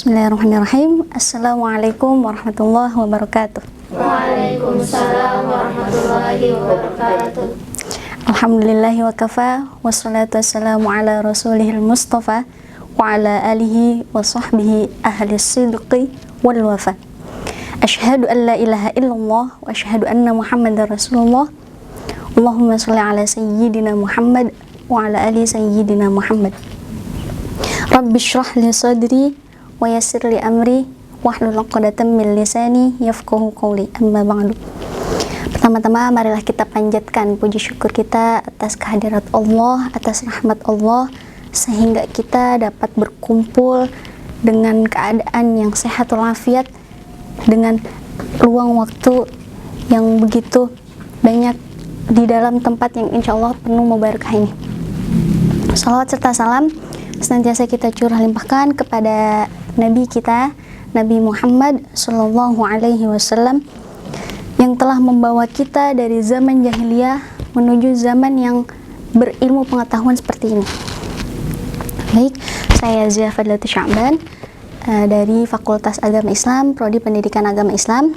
Bismillahirrahmanirrahim. Assalamualaikum warahmatullahi wabarakatuh. Waalaikumsalam warahmatullahi wabarakatuh. Alhamdulillahi wa kafa, wassalatu wassalamu ala rasulihil mustafa wa ala alihi wa sahbihi ahli sidqi wal wafa. Ashhadu an la ilaha illallah wa ashhadu anna muhammadar rasulullah. Allahumma salli ala sayyidina Muhammad wa ala ali sayyidina Muhammad. Rabbi shrah li sadri wa yassir li amri wahlul 'uqdatam min lisani yafqahu qawli. Amma ba'du. Pertama-tama marilah kita panjatkan puji syukur kita atas kehadirat Allah, atas rahmat Allah, sehingga kita dapat berkumpul dengan keadaan yang sehat walafiat, dengan luang waktu yang begitu banyak di dalam tempat yang insya Allah penuh mubarakah ini. Salawat serta salam senantiasa kita curah limpahkan kepada Nabi kita, Nabi Muhammad Sallallahu Alaihi Wasallam, yang telah membawa kita dari zaman jahiliyah menuju zaman yang berilmu pengetahuan seperti ini. Baik, saya Zia Fadlati Sya'ban dari Fakultas Agama Islam, Prodi Pendidikan Agama Islam,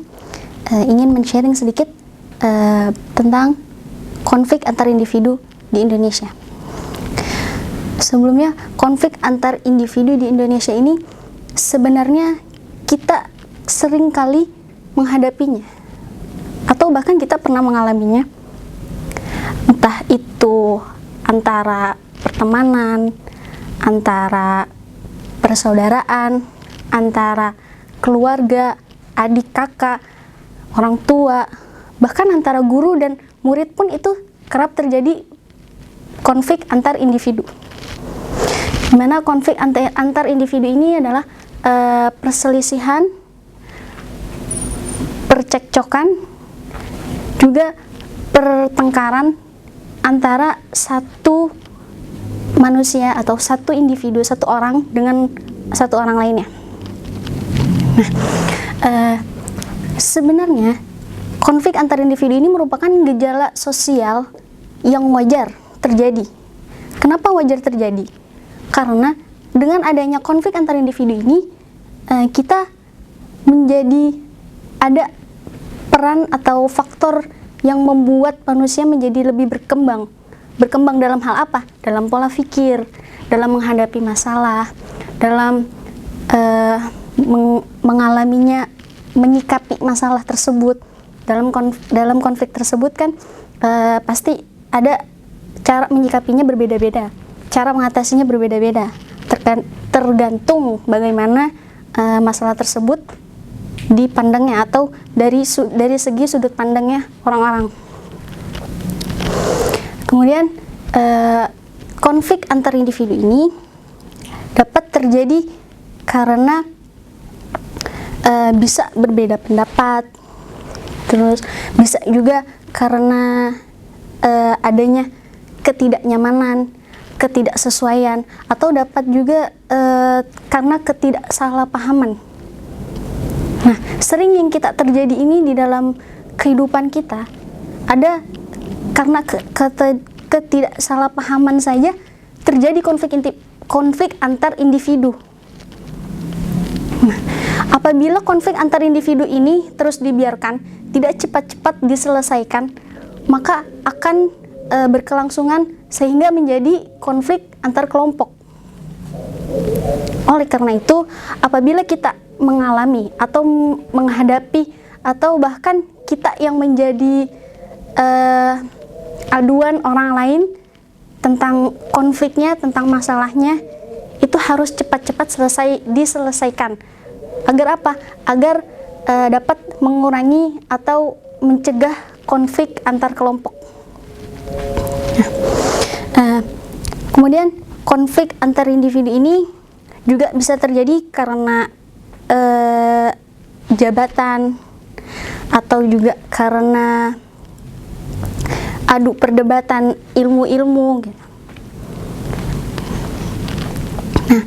ingin men-sharing sedikit tentang konflik antar individu di Indonesia. Sebelumnya, konflik antar individu di Indonesia ini sebenarnya kita sering kali menghadapinya, atau bahkan kita pernah mengalaminya, entah itu antara pertemanan, antara persaudaraan, antara keluarga, adik kakak, orang tua, bahkan antara guru dan murid pun itu kerap terjadi konflik antar individu. Dimana konflik antar individu ini adalah perselisihan, percekcokan, juga pertengkaran antara satu manusia atau satu individu, satu orang dengan satu orang lainnya. Nah, sebenarnya konflik antar individu ini merupakan gejala sosial yang wajar terjadi. Kenapa wajar terjadi? Karena dengan adanya konflik antar individu ini, kita menjadi ada peran atau faktor yang membuat manusia menjadi lebih berkembang. Berkembang dalam hal apa? Dalam pola pikir, dalam menghadapi masalah, dalam mengalaminya, menyikapi masalah tersebut. Dalam konflik tersebut kan pasti ada cara menyikapinya berbeda-beda, cara mengatasinya berbeda-beda, tergantung bagaimana masalah tersebut dipandangnya atau dari segi sudut pandangnya orang-orang. Kemudian konflik antar individu ini dapat terjadi karena bisa berbeda pendapat, terus bisa juga karena adanya ketidaknyamanan, ketidaksesuaian, atau dapat juga karena ketidaksalahpahaman. Nah, sering yang kita terjadi ini di dalam kehidupan kita ada karena ketidaksalahpahaman saja terjadi konflik antar individu. Nah, apabila konflik antar individu ini terus dibiarkan, tidak cepat-cepat diselesaikan, maka akan berkelangsungan sehingga menjadi konflik antar kelompok. Oleh karena itu, apabila kita mengalami atau menghadapi atau bahkan kita yang menjadi aduan orang lain tentang konfliknya, tentang masalahnya, itu harus cepat-cepat diselesaikan. Agar apa? Agar dapat mengurangi atau mencegah konflik antar kelompok. Kemudian konflik antar individu ini juga bisa terjadi karena jabatan, atau juga karena adu perdebatan ilmu-ilmu gitu. Nah,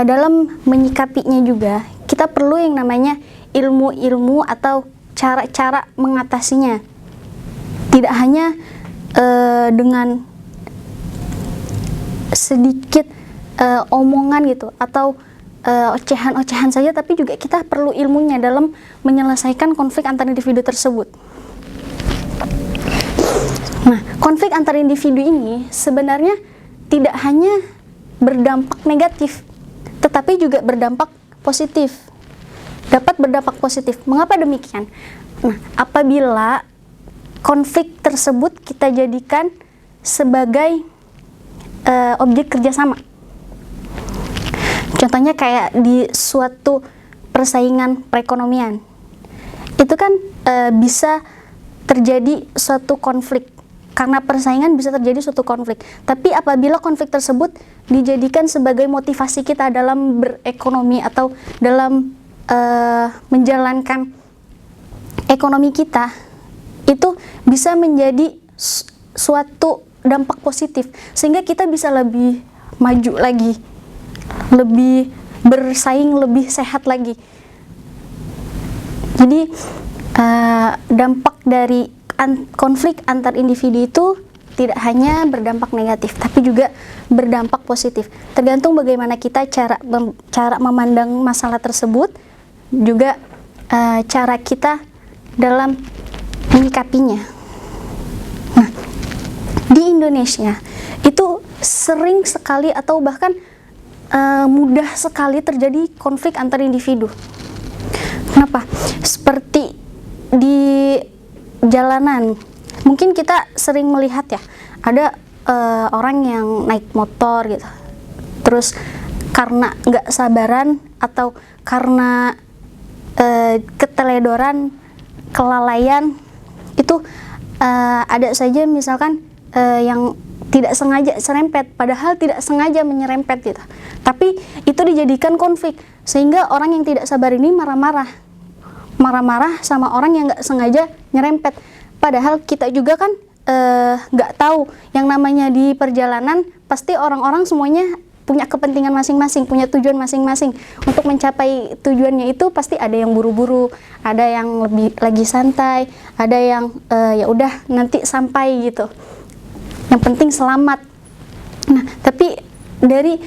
dalam menyikapinya juga kita perlu yang namanya ilmu-ilmu atau cara-cara mengatasinya. Tidak hanya dengan sedikit omongan gitu, atau ocehan-ocehan saja, tapi juga kita perlu ilmunya dalam menyelesaikan konflik antar individu tersebut. Nah, konflik antar individu ini sebenarnya tidak hanya berdampak negatif, tetapi juga berdampak positif. Dapat berdampak positif. Mengapa demikian? Nah, apabila konflik tersebut kita jadikan sebagai objek kerjasama. Contohnya kayak di suatu persaingan perekonomian, itu kan bisa terjadi suatu konflik. Karena persaingan bisa terjadi suatu konflik. Tapi apabila konflik tersebut dijadikan sebagai motivasi kita dalam berekonomi atau dalam menjalankan ekonomi kita, itu bisa menjadi suatu dampak positif, sehingga kita bisa lebih maju lagi, lebih bersaing, lebih sehat lagi. Jadi dampak dari konflik antar individu itu tidak hanya berdampak negatif, tapi juga berdampak positif. Tergantung bagaimana kita cara memandang masalah tersebut, juga cara kita dalam menyikapinya. Nah, di Indonesia itu sering sekali atau bahkan mudah sekali terjadi konflik antar individu. Kenapa? Seperti di jalanan, mungkin kita sering melihat ya, ada orang yang naik motor gitu, terus karena nggak sabaran atau karena keteledoran, kelalaian, itu ada saja misalkan yang tidak sengaja serempet, padahal tidak sengaja menyerempet gitu. Tapi itu dijadikan konflik, sehingga orang yang tidak sabar ini marah-marah sama orang yang nggak sengaja nyerempet. Padahal kita juga kan nggak tahu, yang namanya di perjalanan pasti orang-orang semuanya punya kepentingan masing-masing, punya tujuan masing-masing. Untuk mencapai tujuannya itu pasti ada yang buru-buru, ada yang lebih lagi santai, ada yang ya udah nanti sampai gitu. Yang penting selamat. Nah, tapi dari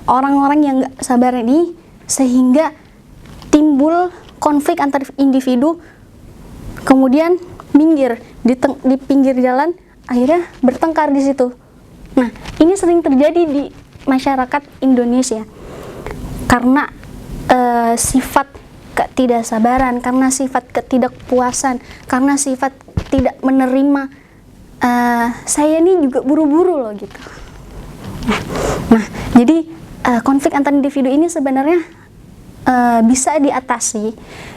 orang-orang yang nggak sabar ini, sehingga timbul konflik antar individu, kemudian minggir di pinggir jalan, akhirnya bertengkar di situ. Nah, ini sering terjadi di masyarakat Indonesia karena sifat ketidaksabaran, karena sifat ketidakpuasan, karena sifat tidak menerima saya ini juga buru-buru loh gitu. Nah, jadi konflik antar individu ini sebenarnya bisa diatasi,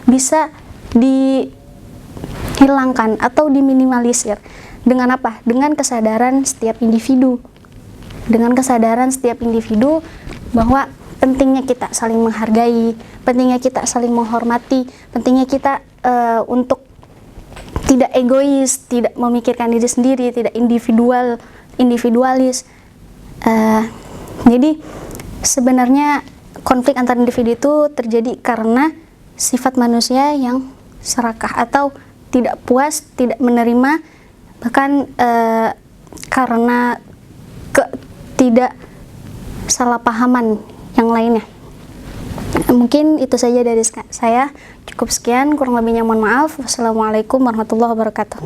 bisa dihilangkan atau diminimalisir dengan apa? Dengan kesadaran setiap individu. Dengan kesadaran setiap individu bahwa pentingnya kita saling menghargai, pentingnya kita saling menghormati, pentingnya kita untuk tidak egois, tidak memikirkan diri sendiri, tidak individualis. Jadi sebenarnya konflik antar individu itu terjadi karena sifat manusia yang serakah atau tidak puas, tidak menerima, bahkan karena ketidaksalahpahaman yang lainnya. Mungkin itu saja dari saya. Cukup sekian, kurang lebihnya mohon maaf. Wassalamualaikum warahmatullahi wabarakatuh.